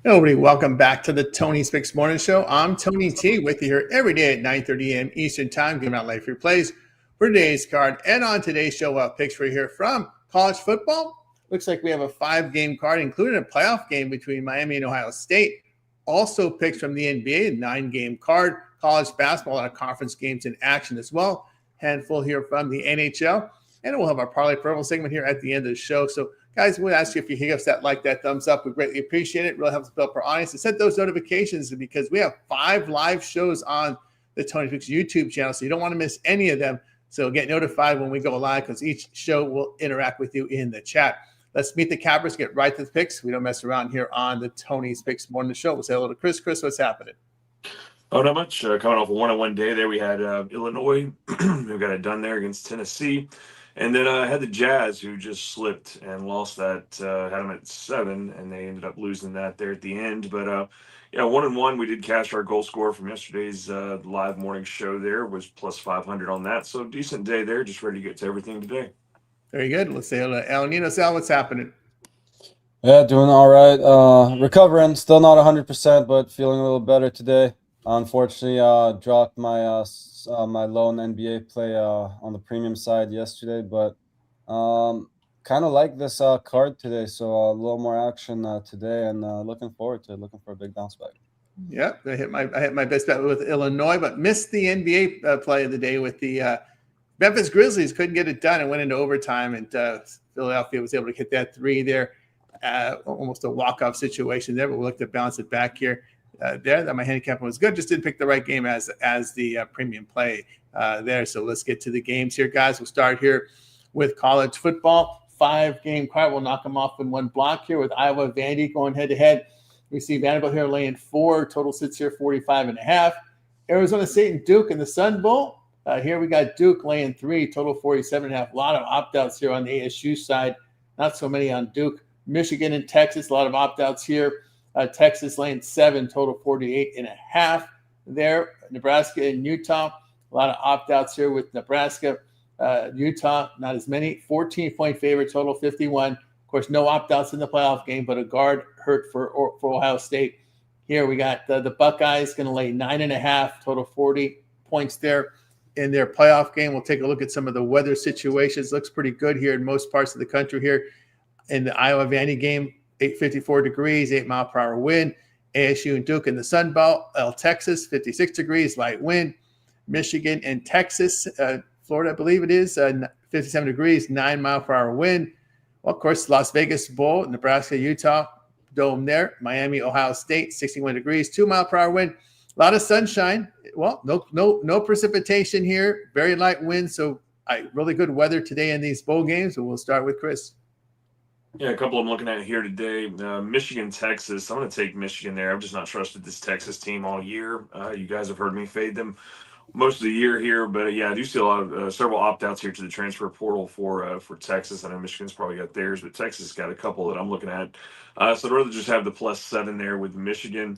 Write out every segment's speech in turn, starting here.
Hello, everybody. Welcome back to the Tony's Picks Morning Show. I'm Tony T with you here every day at 9:30 a.m. Eastern Time, giving out live free plays for today's card. And on today's show, we'll have picks for you here from college football. Looks like we have a 5-game card, including a playoff game between Miami and Ohio State. Also picks from the NBA, a 9-game card. College basketball, and conference games in action as well. Handful here from the NHL. And we'll have our Parlay Purple segment here at the end of the show. So, guys, we'll ask you if you hit us that like, that thumbs up. We greatly appreciate it. It really helps build up our audience. And set those notifications because we have 5 live shows on the Tony Picks YouTube channel, so you don't want to miss any of them. So get notified when we go live because each show will interact with you in the chat. Let's meet the cappers, get right to the picks. We don't mess around here on the Tony's Picks Morning Show. We'll say hello to Chris. Chris, what's happening? Oh, not much. Coming off a 1-on-1 day there, we had Illinois who got it done there against Tennessee. And then I had the Jazz who just slipped and lost that, had them at 7, and they ended up losing that there at the end. But, 1-1, we did cash our goal score from yesterday's live morning show there, was plus 500 on that. So decent day there, just ready to get to everything today. Very good. Let's say hello to El Nino. Sal, what's happening? Yeah, doing all right. Recovering, still not 100%, but feeling a little better today. Unfortunately, dropped my my lone NBA play on the premium side yesterday, but kind of like this card today, so a little more action today, and looking forward to it. Looking for a big bounce back. Yeah, I hit my best bet with Illinois, but missed the NBA play of the day with the Memphis Grizzlies. Couldn't get it done and went into overtime, and Philadelphia was able to hit that 3 there. Almost a walk-off situation there, but we looked to bounce it back here. That my handicap was good, just didn't pick the right game as the premium play there. So let's get to the games here, guys. We'll start here with college football. 5-game card. We'll knock them off in one block here with Iowa Vandy going head-to-head. We see Vanderbilt here laying 4. Total sits here 45.5. Arizona State and Duke in the Sun Bowl. Here we got Duke laying 3. Total 47.5. A lot of opt-outs here on the ASU side. Not so many on Duke. Michigan and Texas, a lot of opt-outs here. Texas laying 7, total 48.5 there. Nebraska and Utah, a lot of opt-outs here with Nebraska. Utah, not as many. 14-point favorite, total 51. Of course, no opt-outs in the playoff game, but a guard hurt for Ohio State. Here we got the Buckeyes going to lay 9.5, total 40 points there in their playoff game. We'll take a look at some of the weather situations. Looks pretty good here in most parts of the country here. In the Iowa Vandy game, 54 degrees, 8-mile-per-hour wind. ASU and Duke in the Sun Belt. Texas, 56 degrees, light wind. Michigan and Texas, Florida, I believe it is, 57 degrees, 9-mile-per-hour wind. Well, of course, Las Vegas Bowl, Nebraska, Utah, dome there. Miami, Ohio State, 61 degrees, 2-mile-per-hour wind. A lot of sunshine. Well, no precipitation here. Very light wind, so really good weather today in these bowl games. So we'll start with Chris. Yeah, a couple I'm looking at here today. Michigan, Texas. I'm going to take Michigan there. I've just not trusted this Texas team all year. You guys have heard me fade them most of the year here, but I do see a lot of several opt-outs here to the transfer portal for Texas. I know Michigan's probably got theirs, but Texas got a couple that I'm looking at. So I'd rather just have the +7 there with Michigan.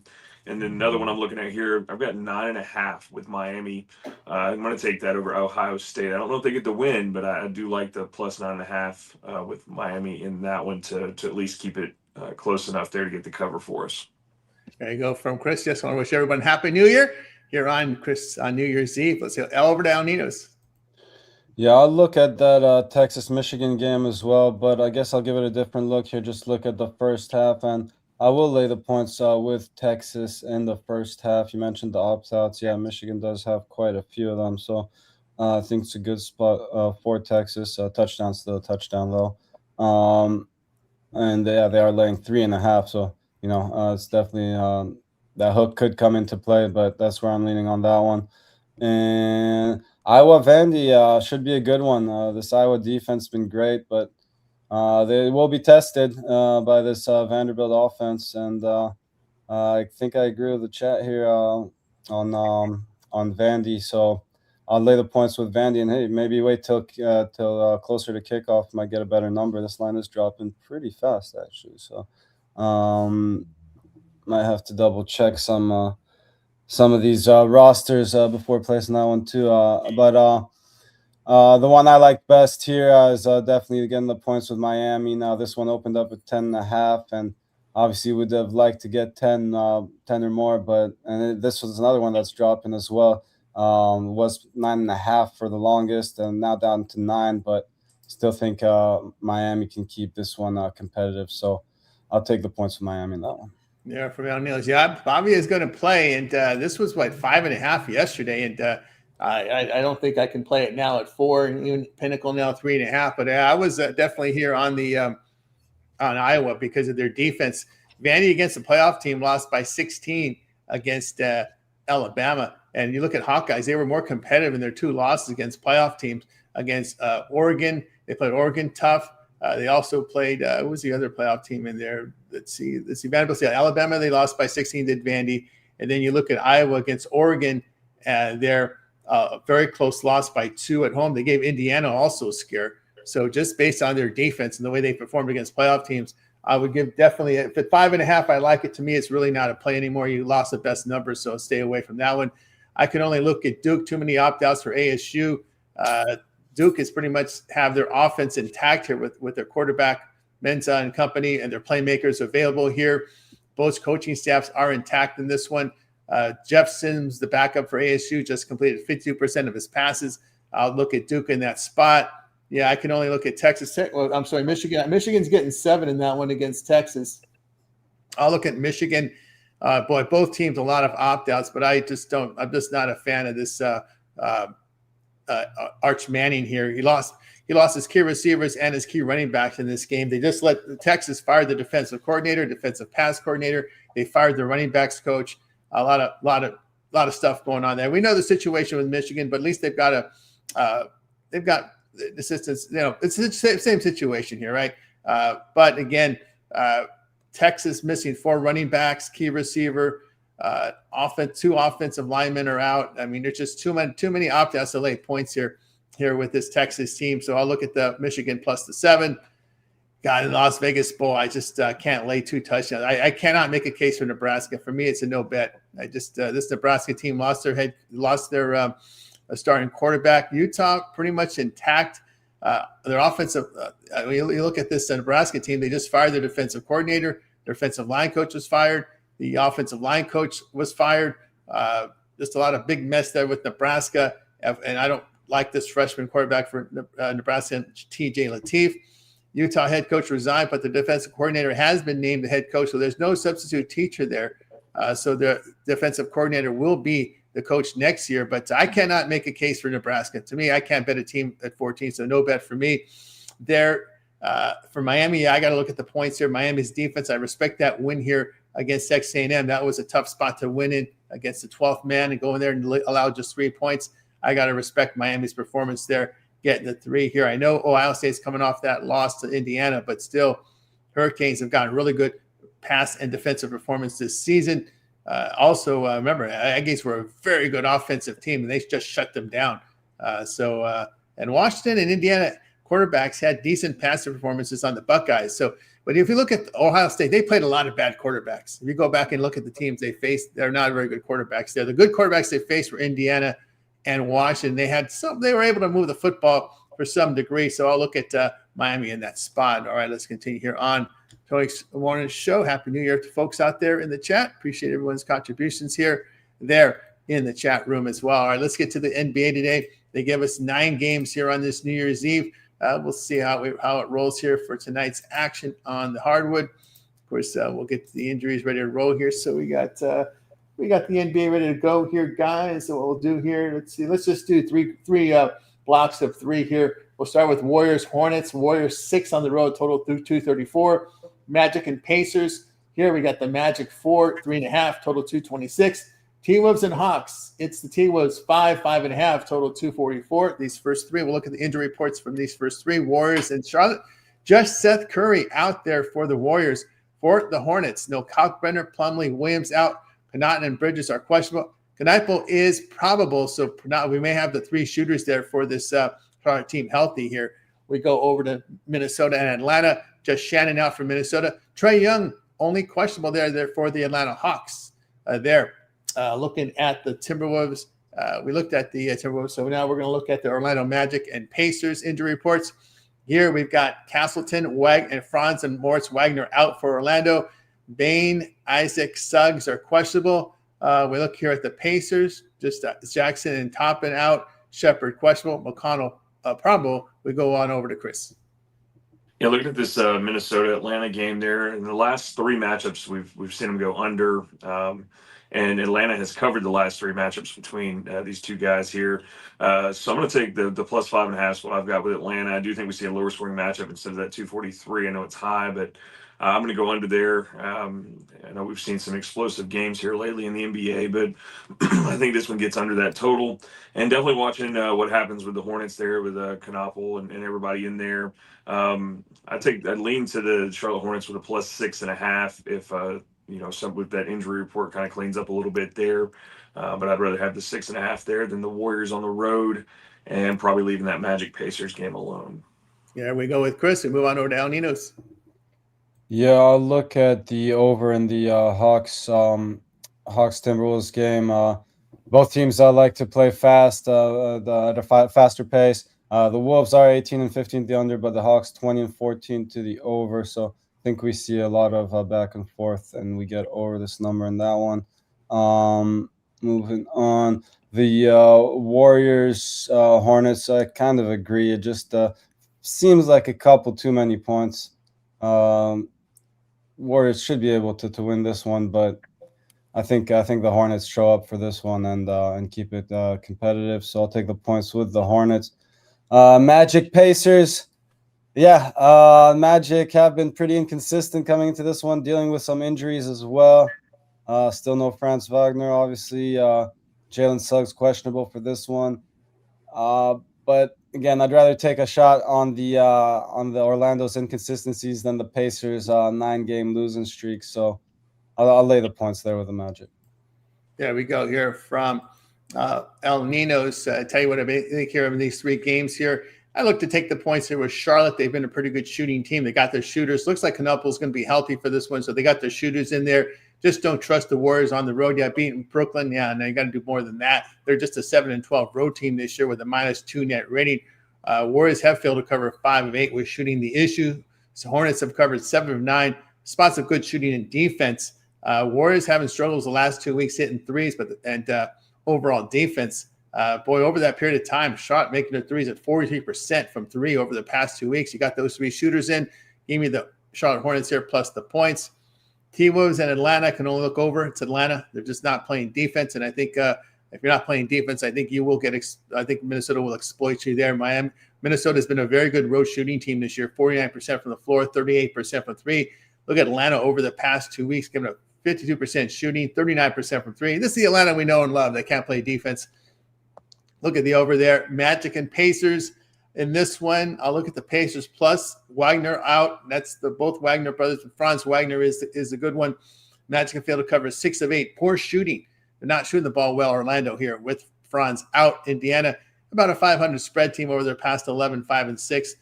And then another one I'm looking at here, I've got 9.5 with Miami. I'm going to take that over Ohio State. I don't know if they get the win, but I do like the +9.5 with Miami in that one to at least keep it close enough there to get the cover for us. There you go from Chris. Just want to wish everyone Happy New Year. Here on Chris on New Year's Eve. Let's go over to El Ninos. Yeah, I'll look at that Texas-Michigan game as well, but I guess I'll give it a different look here. Just look at the first half, and I will lay the points with Texas in the first half. You mentioned the opt-outs. Yeah, Michigan does have quite a few of them, so I think it's a good spot for Texas. Touchdown's still a touchdown, though. And they are laying 3.5, so, it's definitely that hook could come into play, but that's where I'm leaning on that one. And Iowa Vandy should be a good one. This Iowa defense has been great, but they will be tested by this Vanderbilt offense, and I think I agree with the chat here on Vandy. So I'll lay the points with Vandy, and hey, maybe wait till closer to kickoff, might get a better number. This line is dropping pretty fast, actually. So might have to double check some of these rosters before placing that one too. But the one I like best here is definitely getting the points with Miami. Now this one opened up at 10.5, and Obviously, would have liked to get 10 or more, but this was another one that's dropping as well. Was 9.5 for the longest, and now down to 9. But still think Miami can keep this one competitive. So I'll take the points for Miami in that one. Yeah, for O'Neill's. Yeah, Bobby is going to play, and this was 5.5 yesterday, and I don't think I can play it now at 4, and even Pinnacle now 3.5. But I was definitely here on the on Iowa because of their defense. Vandy against the playoff team lost by 16 against Alabama, and you look at Hawkeyes; they were more competitive in their 2 losses against playoff teams. Against Oregon, they played Oregon tough. They also played, who was the other playoff team in there? Let's see. Vanderbilt. Yeah, Alabama, they lost by 16 to Vandy. And then you look at Iowa against Oregon, they're a very close loss by 2 at home. They gave Indiana also a scare. So just based on their defense and the way they performed against playoff teams, I would give definitely, if at 5.5, I like it. To me, it's really not a play anymore. You lost the best numbers, so stay away from that one. I can only look at Duke, too many opt-outs for ASU. Duke is pretty much have their offense intact here with their quarterback, Mensa and company, and their playmakers available here. Both coaching staffs are intact in this one. Jeff Sims, the backup for ASU, just completed 52% of his passes. I'll look at Duke in that spot. Yeah, I can only look at Texas. Well, I'm sorry, Michigan. Michigan's getting 7 in that one against Texas. I'll look at Michigan. Both teams, a lot of opt-outs, but I'm just not a fan of this Arch Manning here. He lost his key receivers and his key running backs in this game. They just let Texas fire the defensive coordinator, defensive pass coordinator. They fired the running backs coach. A lot of stuff going on there. We know the situation with Michigan, but at least they've got assistance. It's the same situation here, right? But again, Texas missing 4 running backs, key receiver. 2 offensive linemen are out. I mean, there's just too many opt-outs to lay points here with this Texas team. So I'll look at the Michigan plus the 7. God, in the Las Vegas Bowl, I just can't lay 2 touchdowns. I cannot make a case for Nebraska. For me, it's a no bet. This Nebraska team lost their starting quarterback. Utah pretty much intact. Their offensive. You look at this Nebraska team. They just fired their defensive coordinator. Their defensive line coach was fired. The offensive line coach was fired. Just a lot of big mess there with Nebraska. And I don't like this freshman quarterback for Nebraska, TJ Lateef. Utah head coach resigned, but the defensive coordinator has been named the head coach. So there's no substitute teacher there. So the defensive coordinator will be the coach next year. But I cannot make a case for Nebraska. To me, I can't bet a team at 14, so no bet for me. There for Miami, I got to look at the points here. Miami's defense, I respect that win here against Texas A&M. That was a tough spot to win in against the 12th man and go in there and allow just 3 points. I got to respect Miami's performance there, getting the 3 here. I know Ohio State's coming off that loss to Indiana, but still, Hurricanes have gotten really good pass and defensive performance this season. Remember, Aggies were a very good offensive team, and they just shut them down. And Washington and Indiana quarterbacks had decent passive performances on the Buckeyes. But if you look at Ohio State, they played a lot of bad quarterbacks. If you go back and look at the teams they faced, they're not very good quarterbacks there. The good quarterbacks they faced were Indiana and Washington. They were able to move the football for some degree. So I'll look at Miami in that spot. All right, let's continue here on Tony's Morning Show. Happy New Year to folks out there in the chat. Appreciate everyone's contributions there in the chat room as well. All right, let's get to the NBA today. They give us 9 games here on this New Year's Eve. We'll see how it rolls here for tonight's action on the hardwood. Of course, we'll get the injuries ready to roll here. So we got the NBA ready to go here, guys. So what we'll do here, let's see. Let's just do three blocks of 3 here. We'll start with Warriors, Hornets. Warriors 6 on the road, total through 234. Magic and Pacers. Here we got the Magic 4, 3.5, total 226. T-Wolves and Hawks. It's the T-Wolves 5, 5.5, total 244. These first 3, we'll look at the injury reports from these first 3. Warriors and Charlotte. Just Seth Curry out there for the Warriors. For the Hornets, no Kalkbrenner, Plumlee, Williams out. Connaughton and Bridges are questionable. Knipe is probable, so we may have the 3 shooters there for this Charlotte team healthy here. We go over to Minnesota and Atlanta. Just Shannon out for Minnesota. Trae Young, only questionable there for the Atlanta Hawks looking at the Timberwolves. We looked at the Timberwolves, so now we're going to look at the Orlando Magic and Pacers injury reports. Here we've got Castleton, and Franz and Moritz Wagner out for Orlando. Bain, Isaac, Suggs are questionable. We look here at the Pacers, just Jackson and Toppin out, Shepard questionable, McConnell probable. We go on over to Chris. Yeah, looking at this Minnesota-Atlanta game there, in the last three matchups, we've seen them go under, and Atlanta has covered the last three matchups between these two guys here. So I'm going to take the plus 5.5 is what I've got with Atlanta. I do think we see a lower scoring matchup instead of that 243. I know it's high, but I'm going to go under there. I know we've seen some explosive games here lately in the NBA, but I think this one gets under that total. And definitely watching what happens with the Hornets there with Knopfel and everybody in there. I'd lean to the Charlotte Hornets with a plus 6.5 if some with that injury report kind of cleans up a little bit there. But I'd rather have the 6.5 there than the Warriors on the road, and probably leaving that Magic Pacers game alone. Yeah, we go with Chris and move on over to El Ninos. Yeah, I'll look at the over in the Hawks Timberwolves game. Both teams like to play fast, at a faster pace. The Wolves are 18-15 the under, but the Hawks 20-14 to the over. So I think we see a lot of back and forth, and we get over this number in that one. Moving on, the Warriors Hornets. I kind of agree. It just seems like a couple too many points. Warriors should be able to win this one, but I think the Hornets show up for this one and keep it competitive. So I'll take the points with the Hornets. Magic Pacers. Yeah, Magic have been pretty inconsistent coming into this one, dealing with some injuries as well. Still no Franz Wagner, obviously. Jalen Suggs questionable for this one. But again, I'd rather take a shot on the Orlando's inconsistencies than the Pacers' 9-game losing streak. So I'll lay the points there with the Magic. There we go here from El Ninos. Tell you what I think here of these three games here. I look to take the points here with Charlotte. They've been a pretty good shooting team. They got their shooters. Looks like Knopfel's going to be healthy for this one, so they got their shooters in there. Just don't trust the Warriors on the road. Yeah, beating Brooklyn. Yeah, and you got to do more than that. They're just a 7-12 road team this year with a -2 net rating. Warriors have failed to cover 5 of 8 with shooting the issue. So Hornets have covered 7 of 9. Spots of good shooting and defense. Warriors having struggles the last 2 weeks hitting threes, and overall defense. Over that period of time, shot making the threes at 43% from 3 over the past 2 weeks. You got those 3 shooters in. Give me the Charlotte Hornets here plus the points. T-Wolves and Atlanta can only look over. It's Atlanta. They're just not playing defense, and I think if you're not playing defense, I think you will get. I think Minnesota will exploit you there. Minnesota has been a very good road shooting team this year. 49% from the floor, 38% from 3. Look at Atlanta over the past 2 weeks, giving up 52% shooting, 39% from 3. This is the Atlanta we know and love. They can't play defense. Look at the over there. Magic and Pacers. In this one, I'll look at the Pacers plus Wagner out. That's both Wagner brothers. Franz Wagner is a good one. Magic and failed to cover 6 of 8. Poor shooting. They're not shooting the ball well. Orlando here with Franz out. Indiana, about a 500 spread team over their past 11, 5-6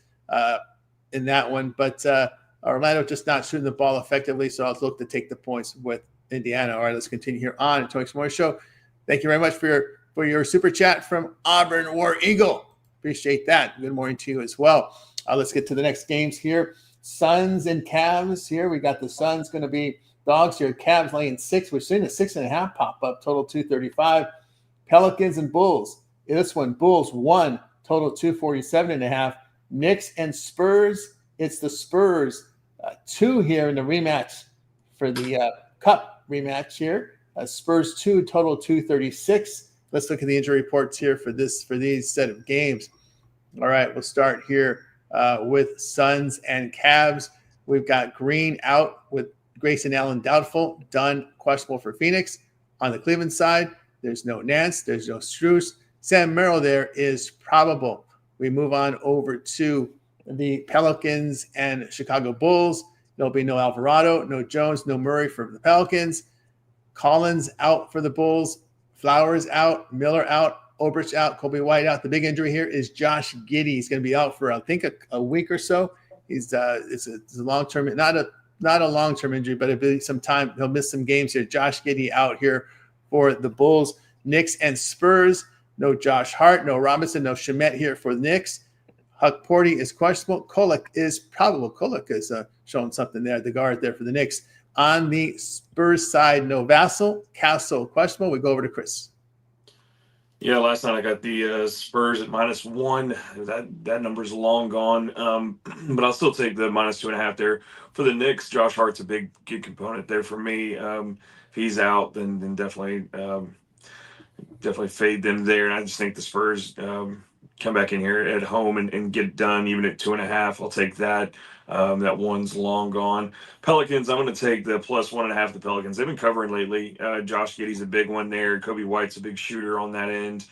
in that one. But Orlando just not shooting the ball effectively, so I'll look to take the points with Indiana. All right, let's continue here on the Tony Morris Show. Thank you very much for your super chat from Auburn War Eagle. Appreciate that. Good morning to you as well. Let's get to the next games here. Suns and Cavs here. We got the Suns going to be dogs here. Cavs laying 6. We're seeing a 6.5 pop up. Total 235. Pelicans and Bulls. This one, Bulls 1. Total 247.5. Knicks and Spurs. It's the Spurs 2 here in the rematch for the Cup rematch here. Spurs 2. Total 236. Let's look at the injury reports here for these set of games. All right, we'll start here with Suns and Cavs. We've got Green out with Grayson Allen doubtful. Dunn questionable for Phoenix. On the Cleveland side, there's no Nance. There's no Strus. Sam Merrill there is probable. We move on over to the Pelicans and Chicago Bulls. There'll be no Alvarado, no Jones, no Murray for the Pelicans. Collins out for the Bulls. Flowers out, Miller out, Obrich out, Kobe White out. The big injury here is Josh Giddey. He's going to be out for I think a week or so. It's a long-term, not a long-term injury, but it'll be some time. He'll miss some games here. Josh Giddey out here for the Bulls. Knicks and Spurs. No Josh Hart, no Robinson, no Shamet here for the Knicks. Huck Porty is questionable. Kolek is probable. Kolek is showing something there, the guard there for the Knicks. On the Spurs side, no Vassell. Castle questionable. We go over to Chris. Yeah, last night I got the Spurs at -1. That number's long gone, but I'll still take the -2.5 there for the Knicks. Josh Hart's a big component there for me. If he's out, then definitely fade them there. And I just think the Spurs come back in here at home and get it done, even at 2.5. I'll take that. That one's long gone. Pelicans, I'm going to take the +1.5. The Pelicans, they've been covering lately. Josh Giddey's a big one there. Kobe White's a big shooter on that end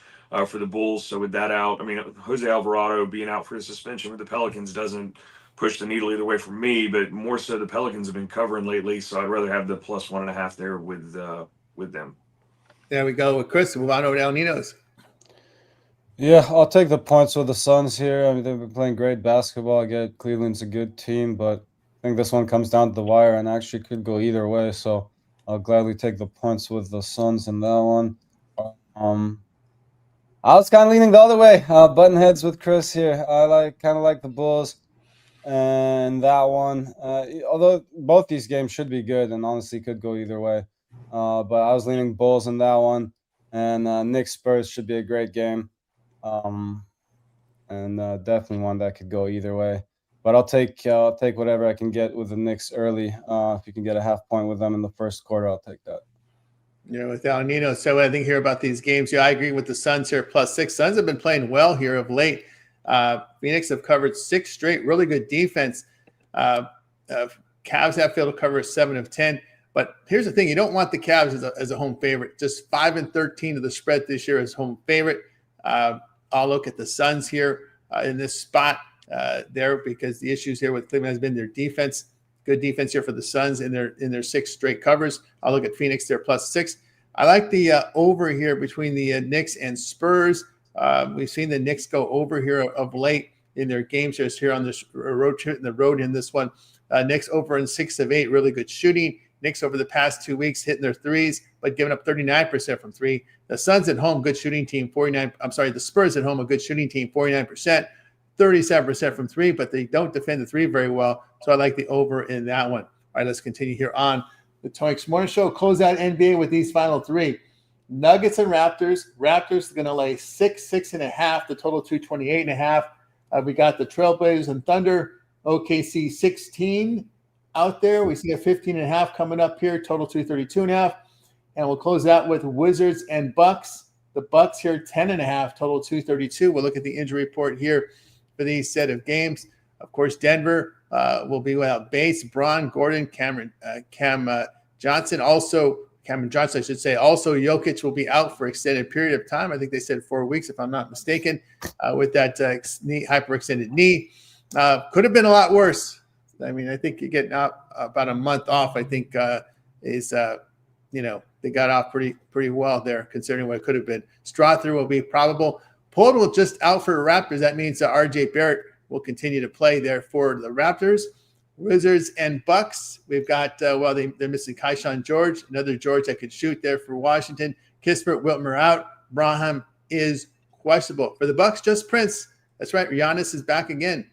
for the Bulls. So with that out, I mean, Jose Alvarado being out for the suspension with the Pelicans doesn't push the needle either way for me, but more so the Pelicans have been covering lately. So I'd rather have the +1.5 there with them. There we go with Chris. Move on over to El Nino's. Yeah, I'll take the points with the Suns here. I mean, they've been playing great basketball. I get Cleveland's a good team, but I think this one comes down to the wire and actually could go either way. So I'll gladly take the points with the Suns in that one. I was kind of leaning the other way. Button heads with Chris here. I kind of like the Bulls and that one. Although both these games should be good and honestly could go either way. But I was leaning Bulls in that one, and Knicks Spurs should be a great game. And definitely one that could go either way. But I'll take whatever I can get with the Knicks early. If you can get a half point with them in the first quarter, I'll take that. Yeah, with El Nino. So what I think here about these games, yeah, I agree with the Suns here, +6. Suns have been playing well here of late. Phoenix have covered 6 straight, really good defense. Cavs have failed to cover 7 of 10. But here's the thing: you don't want the Cavs as a home favorite. Just 5-13 of the spread this year as home favorite. I'll look at the Suns here in this spot there, because the issues here with Cleveland has been their defense. Good defense here for the Suns in their 6 straight covers. I'll look at Phoenix there +6. I like the over here between the Knicks and Spurs. We've seen the Knicks go over here of late in their games just here on this road trip in the road in this one. Knicks over in 6 of 8, really good shooting. Knicks over the past 2 weeks hitting their threes, but giving up 39% from 3. The Suns at home, good shooting team, 49. I'm sorry, the Spurs at home, a good shooting team, 49%, 37% from 3, but they don't defend the 3 very well. So I like the over in that one. All right, let's continue here on the Toinks Morning Show. Close out NBA with these final 3. Nuggets and Raptors. Raptors are going to lay 6.5. The total 228.5. We got the Trailblazers and Thunder. OKC 16 out there. We see a 15.5 coming up here. Total 232.5. And we'll close out with Wizards and Bucks. The Bucks here 10.5. Total 232. We'll look at the injury report here for these set of games. Of course, Denver will be without Bates, Braun, Gordon, Cameron Johnson. Also, Cameron Johnson, I should say. Also, Jokic will be out for extended period of time. I think they said 4 weeks, if I'm not mistaken, with that hyperextended knee. Could have been a lot worse. I mean, I think you get out about a month off. I think they got off pretty well there, considering what it could have been. Strother will be probable. Poeltl just out for the Raptors. That means R.J. Barrett will continue to play there for the Raptors. Wizards and Bucks. We've got, they're missing Keyshawn George, another George that could shoot there for Washington. Kispert, Whitmer out. Braham is questionable. For the Bucks, just Prince. That's right. Giannis is back again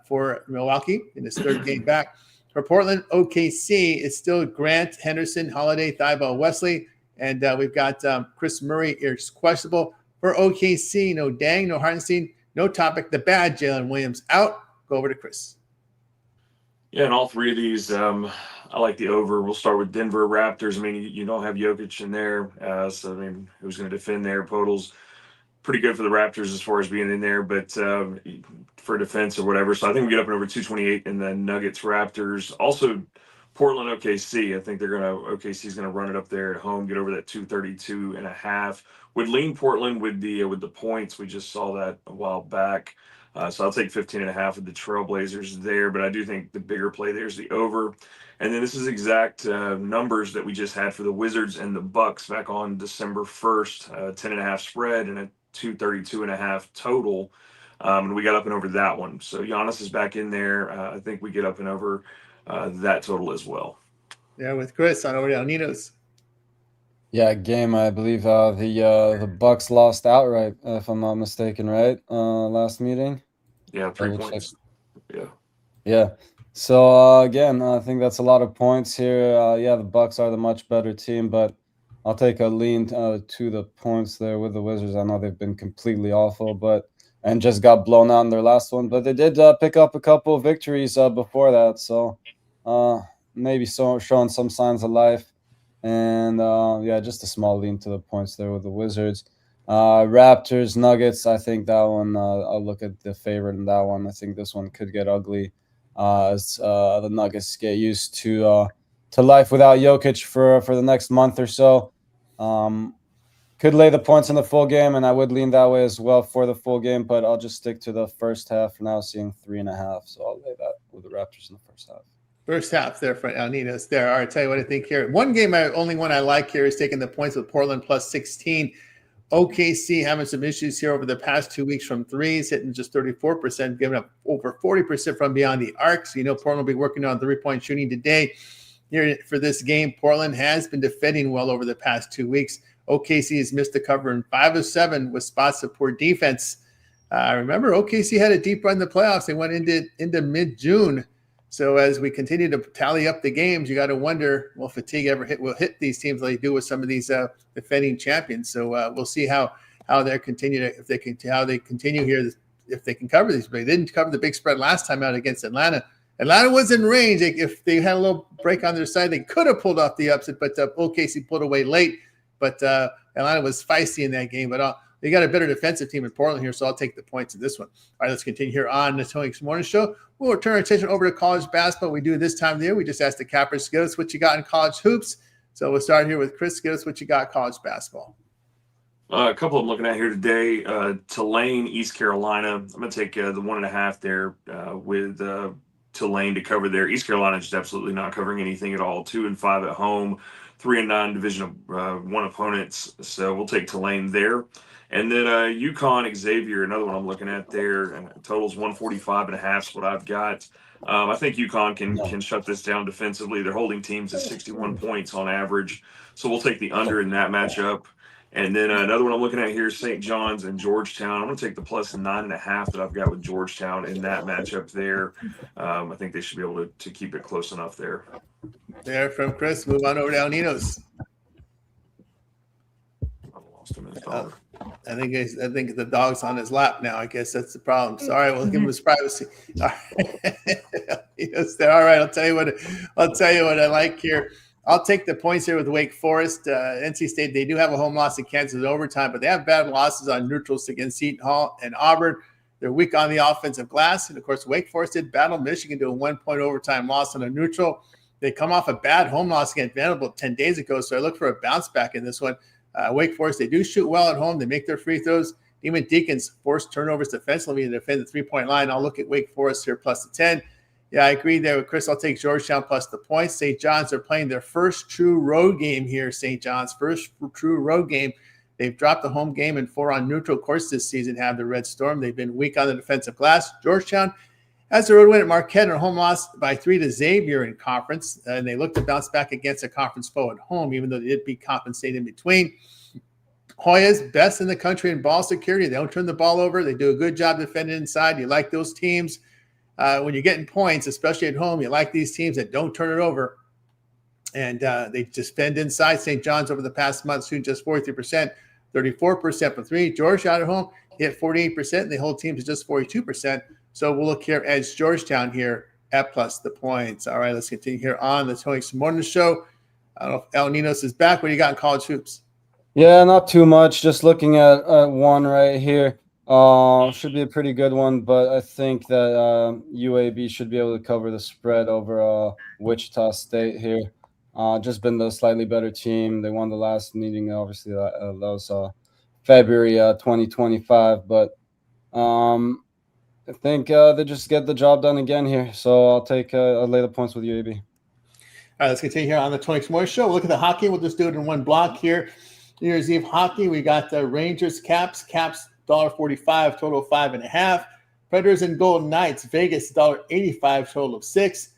for Milwaukee in his 3rd game back. For Portland, OKC, it's still Grant, Henderson, Holiday, Thibault, Wesley. And we've got Chris Murray is questionable. For OKC, no Dang, no Hartenstein, no Topic. The bad Jalen Williams out. Go over to Chris. Yeah, and all 3 of these, I like the over. We'll start with Denver Raptors. I mean, you don't have Jokic in there. So, I mean, who's going to defend there? Poeltl's pretty good for the Raptors as far as being in there, but for defense or whatever. So I think we get up and over 228 and then Nuggets Raptors. Also, Portland OKC. I think OKC's going to run it up there at home, get over that 232.5. Would lean Portland with the points. We just saw that a while back. So I'll take 15.5 with the Trailblazers there, but I do think the bigger play there is the over. And then this is exact numbers that we just had for the Wizards and the Bucks back on December 1st, 10.5 spread and a 232.5 total. And we got up and over that one. So Giannis is back in there. I think we get up and over that total as well. Yeah, with Chris on over to El Nino's. Yeah, game. I believe the Bucks lost outright, if I'm not mistaken, right? Last meeting. Yeah, 3 Double check. points. Yeah. Yeah. So again, I think that's a lot of points here. Yeah, the Bucks are the much better team, but I'll take a lean to the points there with the Wizards. I know they've been completely awful, and just got blown out in their last one, but they did pick up a couple of victories before that. So maybe showing some signs of life, and yeah, just a small lean to the points there with the Wizards. Raptors, Nuggets. I think that one. I'll look at the favorite in that one. I think this one could get ugly as the Nuggets get used to life without Jokic for the next month or so. Could lay the points in the full game, and I would lean that way as well for the full game, but I'll just stick to the first half for now, seeing 3.5. So I'll lay that with the Raptors in the first half. First half there for Alninos there. All right, tell you what I think here. One game, only one I like here is taking the points with Portland plus 16. OKC having some issues here over the past 2 weeks from threes, hitting just 34%, giving up over 40% from beyond the arc. So, Portland will be working on three-point shooting today. Here for this game, Portland has been defending well over the past 2 weeks. OKC has missed the cover in 5 of 7 with spots of poor defense. Remember, OKC had a deep run in the playoffs. They went into mid-June. So as we continue to tally up the games, you got to wonder, will fatigue ever will hit these teams like they do with some of these defending champions? So we'll see how they continue to if they continue here, if they can cover these. But they didn't cover the big spread last time out against Atlanta. Atlanta was in range. If they had a little break on their side, they could have pulled off the upset, but OKC pulled away late. But Atlanta was feisty in that game. But they got a better defensive team in Portland here, so I'll take the points in this one. All right, let's continue here on the Tony Morning Show. We'll turn our attention over to college basketball. We do this time of the year. We just ask the cappers, give us what you got in college hoops. So we'll start here with Chris. Give us what you got college basketball. A couple I'm looking at here today. Tulane, East Carolina. I'm going to take the 1.5 there with Tulane to cover there. East Carolina just absolutely not covering anything at all. 2-5 at home, 3-9 Division one opponents. So we'll take Tulane there. And then UConn, Xavier, another one I'm looking at there. And totals 145.5 is what I've got. I think UConn can shut this down defensively. They're holding teams at 61 points on average. So we'll take the under in that matchup. And then another one I'm looking at here is St. John's and Georgetown. I'm going to take the plus 9.5 that I've got with Georgetown in that matchup there. I think they should be able to keep it close enough there. There from Chris. Move on over to Alninos. I lost him in his dog. I think the dog's on his lap now. I guess that's the problem. Sorry, we'll give him his privacy. All right, I'll tell you what I like here. I'll take the points here with Wake Forest. NC State, they do have a home loss in Kansas in overtime, but they have bad losses on neutrals against Seton Hall and Auburn. They're weak on the offensive glass. And, of course, Wake Forest did battle Michigan to a 1-point overtime loss on a neutral. They come off a bad home loss against Vanderbilt 10 days ago, so I look for a bounce back in this one. Wake Forest, they do shoot well at home. They make their free throws. Demon Deacons force turnovers defensively and defend the three-point line. I'll look at Wake Forest here plus the 10. Yeah, I agree there with Chris. I'll take Georgetown plus the points. St. John's are playing their first true road game here. St. John's first true road game. They've dropped the home game and 4 on neutral course this season, have the Red Storm. They've been weak on the defensive glass. Georgetown has a road win at Marquette and a home loss by 3 to Xavier in conference. And they look to bounce back against a conference foe at home, even though they did beat Coppin State in between. Hoya's best in the country in ball security. They don't turn the ball over. They do a good job defending inside. You like those teams. When you're getting points, especially at home, you like these teams that don't turn it over. And they just defend inside. St. John's over the past month shooting just 43%, 34% from 3. Georgetown at home hit 48%. And they hold teams at just 42%. So we'll look here at Georgetown here at plus the points. All right, let's continue here on the Tony Morning Show. I don't know if El Ninos is back. What do you got in college hoops? Yeah, not too much. Just looking at one right here. Should be a pretty good one, but I think that UAB should be able to cover the spread over Wichita State here. Just been the slightly better team. They won the last meeting, obviously, that was February 2025. But I think they just get the job done again here. So I'll lay the points with UAB. All right, let's continue here on the Tony Morning Show. We'll look at the hockey. We'll just do it in one block here. New Year's Eve hockey. We got the Rangers, Caps, $1.45, total of 5.5. Predators and Golden Knights, Vegas, $1.85, total of 6.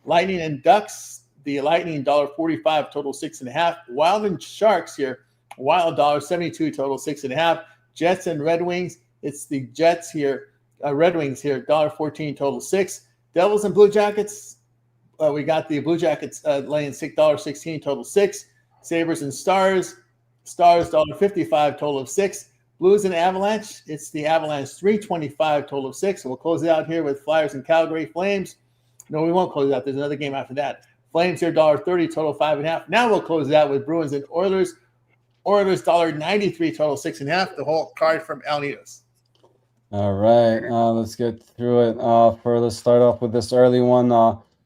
Lightning and Ducks, the Lightning, $1.45, total 6.5. Wild and Sharks here, Wild $1.72, total 6.5. Jets and Red Wings, it's the Jets here, Red Wings here, $1.14 total 6. Devils and Blue Jackets. We got the Blue Jackets laying $6.16 total 6. Sabres and Stars. Stars $1.55 total of 6. Blues and Avalanche. It's the Avalanche $3.25 total of 6. So we'll close it out here with Flyers and Calgary Flames. No, we won't close it out. There's another game after that. Flames here $1.30 total 5.5. Now we'll close it out with Bruins and Oilers. Oilers $1.93 total 6.5. The whole card from Alnitos. All right, let's get through it. Let's start off with this early one.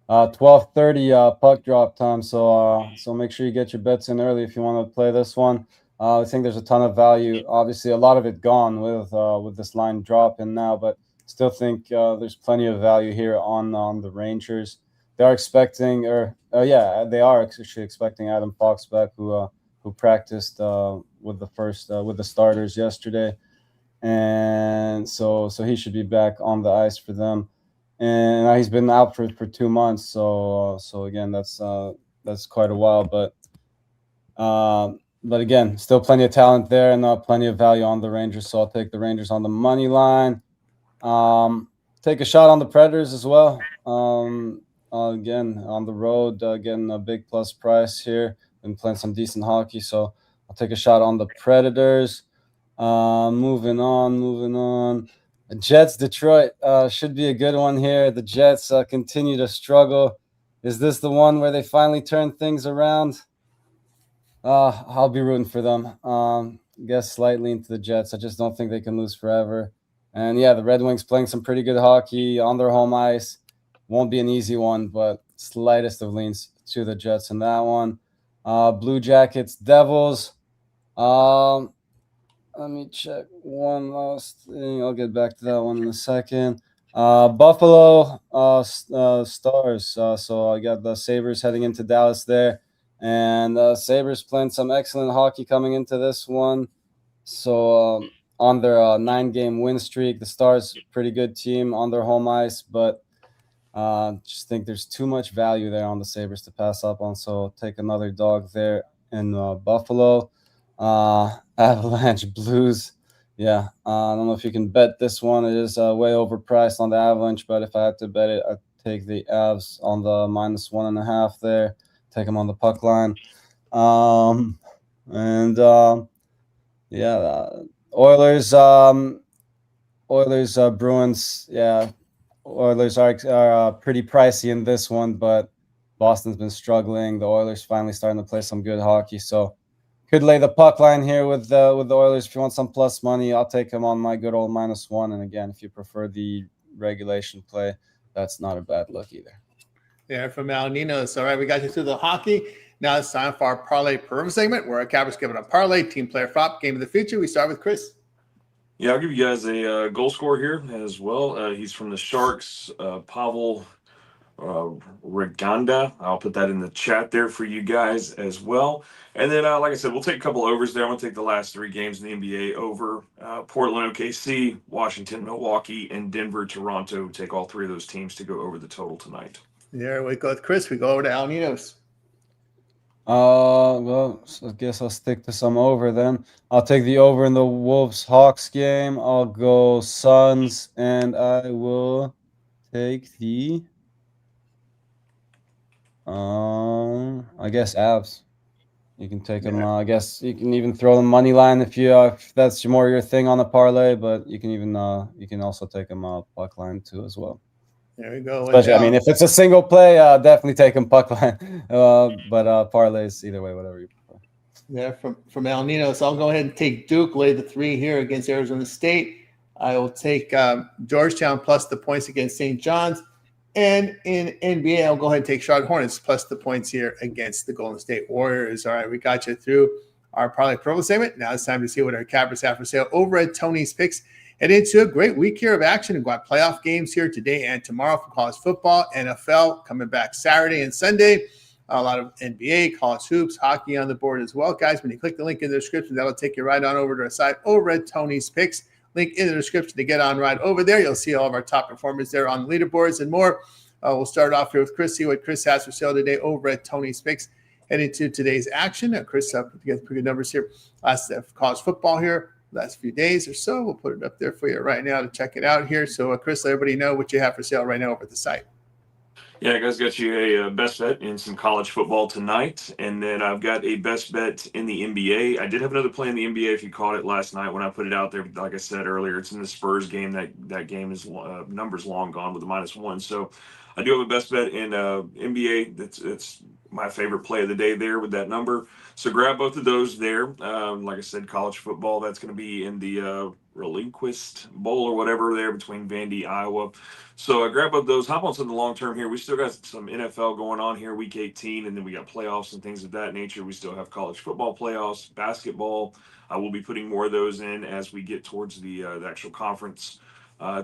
12:30 puck drop time. So make sure you get your bets in early if you want to play this one. I think there's a ton of value. Obviously, a lot of it gone with this line dropping now, but still think there's plenty of value here on the Rangers. They are expecting, they are actually expecting Adam Fox back, who practiced with the starters yesterday, and so he should be back on the ice for them. And he's been out for 2 months, so again, that's quite a while, but again, still plenty of talent there and plenty of value on the Rangers. So I'll take the Rangers on the money line. Take a shot on the Predators as well. Again, on the road, getting a big plus price here. Been playing some decent hockey, so I'll take a shot on the Predators. Moving on. Jets, Detroit should be a good one here. The Jets continue to struggle. Is this the one where they finally turn things around? I'll be rooting for them. Guess slightly into the Jets. I just don't think they can lose forever. And yeah, the Red Wings playing some pretty good hockey on their home ice. Won't be an easy one, but slightest of leans to the Jets in that one. Blue Jackets, Devils. Let me check one last thing. I'll get back to that one in a second. Buffalo Stars. So I got the Sabres heading into Dallas there. And Sabres playing some excellent hockey coming into this one. So on their 9-game win streak, the Stars, pretty good team on their home ice. But just think there's too much value there on the Sabres to pass up on. So I'll take another dog there in Buffalo. Avalanche Blues. Yeah, I don't know if you can bet this one. It is way overpriced on the Avalanche, but if I had to bet it, I'd take the Avs on the -1.5 there. Take them on the puck line. Oilers, Bruins. Yeah, Oilers are pretty pricey in this one, but Boston's been struggling. The Oilers finally starting to play some good hockey, so could lay the puck line here with the Oilers. If you want some plus money, I'll take them on my good old -1. And again, if you prefer the regulation play, that's not a bad look either. Yeah, from Al Ninos. All right, we got you through the hockey. Now it's time for our parlay perv segment, where our cappers give it a parlay, team player prop, game of the future. We start with Chris. Yeah, I'll give you guys a goal scorer here as well. He's from the Sharks, Pavel Reganda. I'll put that in the chat there for you guys as well. And then, like I said, we'll take a couple overs there. I'm going to take the last 3 games in the NBA over. Portland, OKC, Washington, Milwaukee, and Denver, Toronto. Take all 3 of those teams to go over the total tonight. There we go with Chris. We go over to Al Ninos. Well, so I guess I'll stick to some over then. I'll take the over in the Wolves-Hawks game. I'll go Suns, and I will take the I guess Avs. You can take them. I guess you can even throw them money line if that's more your thing on the parlay. But you can also take them puck line too as well. There we go. Especially, I mean, if it's a single play, definitely take them puck line. But parlays either way, whatever you prefer. Yeah, from Al Nino. So I'll go ahead and take Duke, lay the 3 here against Arizona State. I will take Georgetown plus the points against St. John's. And in NBA, I'll go ahead and take Charlotte Hornets plus the points here against the Golden State Warriors. All right, we got you through our parlay purple segment. Now it's time to see what our cappers have for sale over at Tony's Picks. And into a great week here of action. We've got playoff games here today and tomorrow for college football, NFL coming back Saturday and Sunday. A lot of NBA, college hoops, hockey on the board as well. Guys, when you click the link in the description, that'll take you right on over to our site over at Tony's Picks. Link in the description to get on right over there. You'll see all of our top performers there on the leaderboards and more. We'll start off here with Chris, see what Chris has for sale today over at Tony's Picks. Heading to today's action. Chris put together pretty good numbers here. Last college football here. last few days or so. We'll put it up there for you right now to check it out here. So, Chris, let everybody know what you have for sale right now over at the site. Yeah, guys, got you a best bet in some college football tonight, and then I've got a best bet in the NBA. I did have another play in the NBA if you caught it last night when I put it out there. Like I said earlier, it's in the Spurs game. That game is numbers long gone with a -1. So I do have a best bet in NBA. That's my favorite play of the day there with that number. So grab both of those there. Like I said, college football, that's going to be in the Relinquist Bowl or whatever there between Vandy, Iowa. So I grab up those. Hop on to the long term here. We still got some NFL going on here, week 18, and then we got playoffs and things of that nature. We still have college football playoffs, basketball. I will be putting more of those in as we get towards the actual conference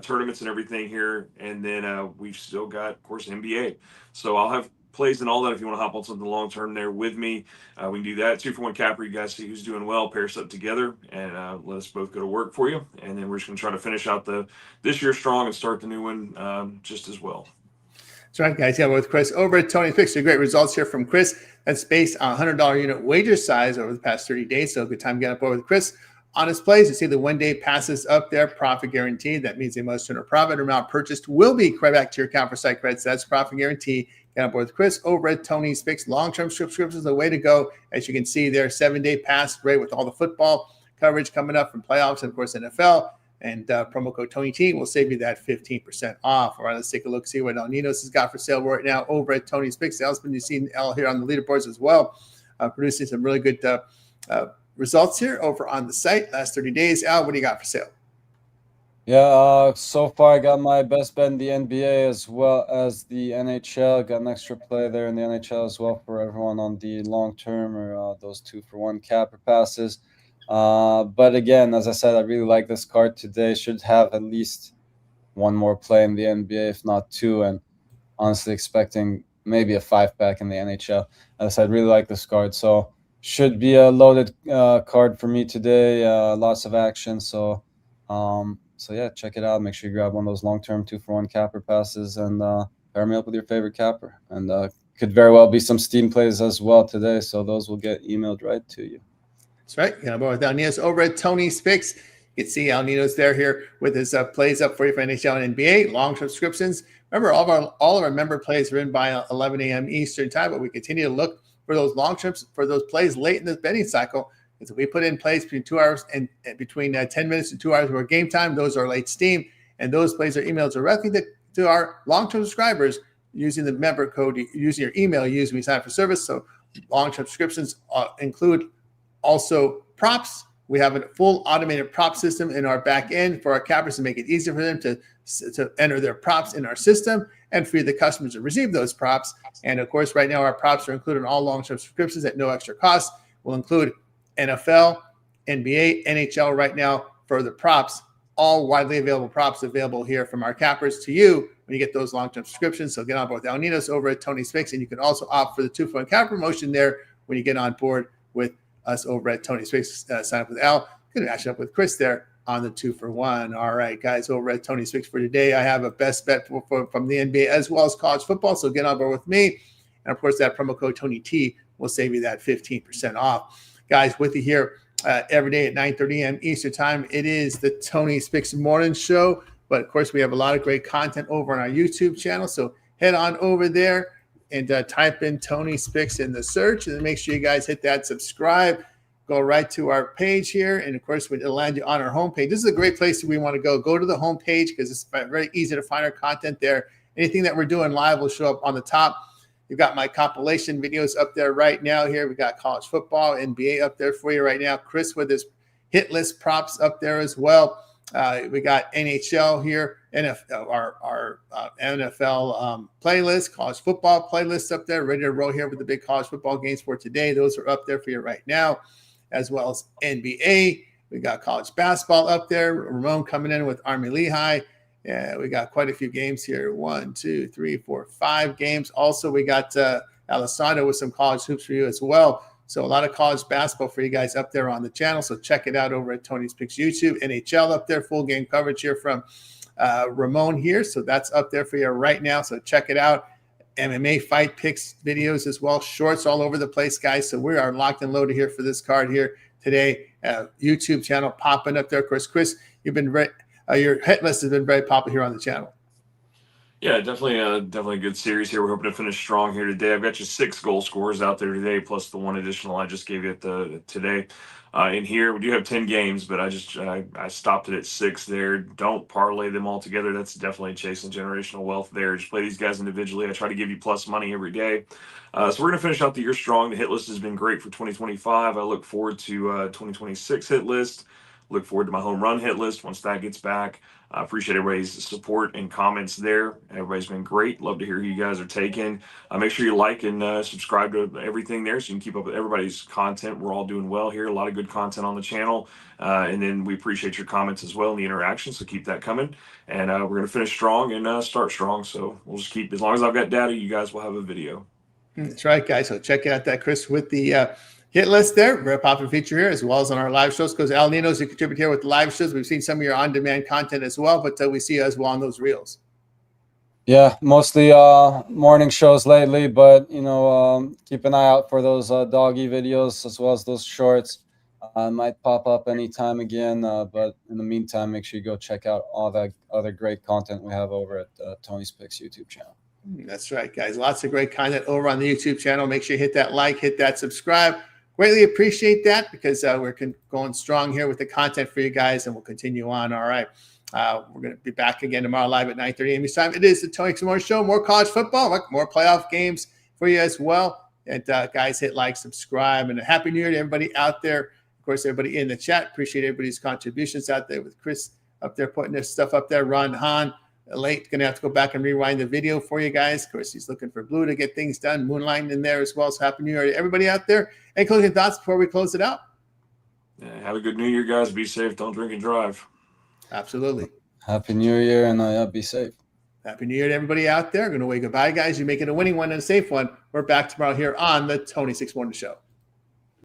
tournaments and everything here. And then we've still got, of course, NBA. So I'll have plays and all that if you want to hop on something long term there with me. We can do that. 2-for-1 capper. You guys see who's doing well. Pair us up together and let us both go to work for you. And then we're just going to try to finish out this year strong and start the new one just as well. That's right, guys. Yeah, with Chris over at Tony's Picks. Great results here from Chris. That's based on $100 unit wager size over the past 30 days. So good time to get up over with Chris on his plays. You see the 1 day passes up there, profit guaranteed. That means they must turn a profit. Amount purchased will be credited back to your account for site credits. That's profit guarantee. Get on board with Chris over at Tony's Picks. Long-term subscriptions is the way to go. As you can see there, 7 day pass, great with all the football coverage coming up from playoffs and, of course, NFL. And promo code TonyT will save you that 15% off. All right, let's take a look, see what El Ninos has got for sale right now over at Tony's Picks. Elsman, you've seen El here on the leaderboards as well, producing some really good results here over on the site. Last 30 days. Al, what do you got for sale? Yeah, so far I got my best bet in the NBA as well as the NHL. Got an extra play there in the NHL as well for everyone on the long term or those 2-for-1 capper passes. But again, as I said, I really like this card today. Should have at least one more play in the NBA, if not two, and honestly expecting maybe a 5-pack in the NHL. As I said, really like this card. So should be a loaded card for me today. Lots of action. So yeah, check it out. Make sure you grab one of those long-term 2-for-1 capper passes and pair me up with your favorite capper. And could very well be some Steam plays as well today. So those will get emailed right to you. That's right. Yeah, with Al Ninos over at Tony's Picks. You can see Al Ninos there here with his plays up for you for NHL and NBA. Long subscriptions. Remember, all of our member plays are in by 11 a.m. Eastern time, but we continue to look for those long trips, for those plays late in the betting cycle. Because if we put in plays between 2 hours and between 10 minutes and 2 hours of our game time, those are late Steam, and those plays are emailed directly to our long-term subscribers using the member code, using your email used when you sign up for service. So long-term subscriptions include also props. We have a full automated prop system in our back end for our cappers to make it easier for them to enter their props in our system and for the customers to receive those props. And of course, right now our props are included in all long-term subscriptions at no extra cost. We'll include NFL, NBA, NHL right now for the props, all widely available props available here from our cappers to you when you get those long-term subscriptions. So get on board with Al Ninos over at Tony's Picks, and you can also opt for the 2-for-1 cap promotion there when you get on board with us over at Tony's Picks. Sign up with Al. Going to match up with Chris there on the 2-for-1. All right, guys, over at Tony's Picks for today, I have a best bet from the NBA as well as college football. So get on board with me. And of course, that promo code TonyT will save you that 15% off. Guys, with you here every day at 9:30 a.m. Eastern time. It is the Tony's Picks Morning Show. But, of course, we have a lot of great content over on our YouTube channel. So head on over there and type in Tony's Picks in the search. And then make sure you guys hit that subscribe. Go right to our page here. And, of course, it'll land you on our homepage. This is a great place we want to go. Go to the homepage because it's very easy to find our content there. Anything that we're doing live will show up on the top. You've got my compilation videos up there right now here. We got college football, NBA up there for you right now. Chris with his hit list props up there as well. We got NHL here, NFL, our NFL playlist, college football playlist up there, ready to roll here with the big college football games for today. Those are up there for you right now, as well as NBA. We got college basketball up there. Ramon coming in with Army Lehigh. Yeah, we got quite a few games here. 1, 2, 3, 4, 5 games. Also, we got Alessandro with some college hoops for you as well. So a lot of college basketball for you guys up there on the channel. So check it out over at Tony's Picks YouTube. NHL up there, full game coverage here from Ramon here. So that's up there for you right now. So check it out. MMA fight picks videos as well, shorts all over the place, guys. So we are locked and loaded here for this card here today. YouTube channel popping up there. Of course, Chris, you've been your hit list has been very popular here on the channel. Yeah, definitely a good series here. We're hoping to finish strong here today. I've got you 6 goal scorers out there today, plus the 1 additional I just gave you today. In here, we do have 10 games, but I stopped it at 6 there. Don't parlay them all together. That's definitely chasing generational wealth there. Just play these guys individually. I try to give you plus money every day. So we're going to finish out the year strong. The hit list has been great for 2025. I look forward to 2026 hit list. Look forward to my home run hit list once that gets back. I appreciate everybody's support and comments there. Everybody's been great. Love to hear who you guys are taking. Make sure you like and subscribe to everything there so you can keep up with everybody's content. We're all doing well here. A lot of good content on the channel. And then we appreciate your comments as well and the interaction. So keep that coming. And we're going to finish strong and start strong. So we'll just keep, as long as I've got data, you guys will have a video. That's right, guys. So check out that Chris with the hit list there. Very popular feature here, as well as on our live shows. Because Al Nino's a contributor here with the live shows. We've seen some of your on-demand content as well, but we see you as well on those reels. Yeah, mostly morning shows lately, but keep an eye out for those doggy videos as well as those shorts. Might pop up anytime again, but in the meantime, make sure you go check out all that other great content we have over at Tony's Picks YouTube channel. That's right, guys. Lots of great content over on the YouTube channel. Make sure you hit that like, hit that subscribe. Greatly appreciate that because we're going strong here with the content for you guys, and we'll continue on. All right. We're going to be back again tomorrow live at 9:30 a.m. time. It is the Tony Kimura Show. More college football, more playoff games for you as well. And guys, hit like, subscribe, and a happy new year to everybody out there. Of course, everybody in the chat. Appreciate everybody's contributions out there with Chris up there putting their stuff up there. Ron Hahn. Late, gonna have to go back and rewind the video for you guys. Of course, he's looking for Blue to get things done. Moonlighting in there as well. So happy New Year to everybody out there. Any closing thoughts before we close it out? Yeah, have a good New Year, guys. Be safe. Don't drink and drive. Absolutely. Happy New Year, and be safe. Happy New Year to everybody out there. Going to wave goodbye, guys. You make it a winning one and a safe one. We're back tomorrow here on the Tony 6 Morning Show.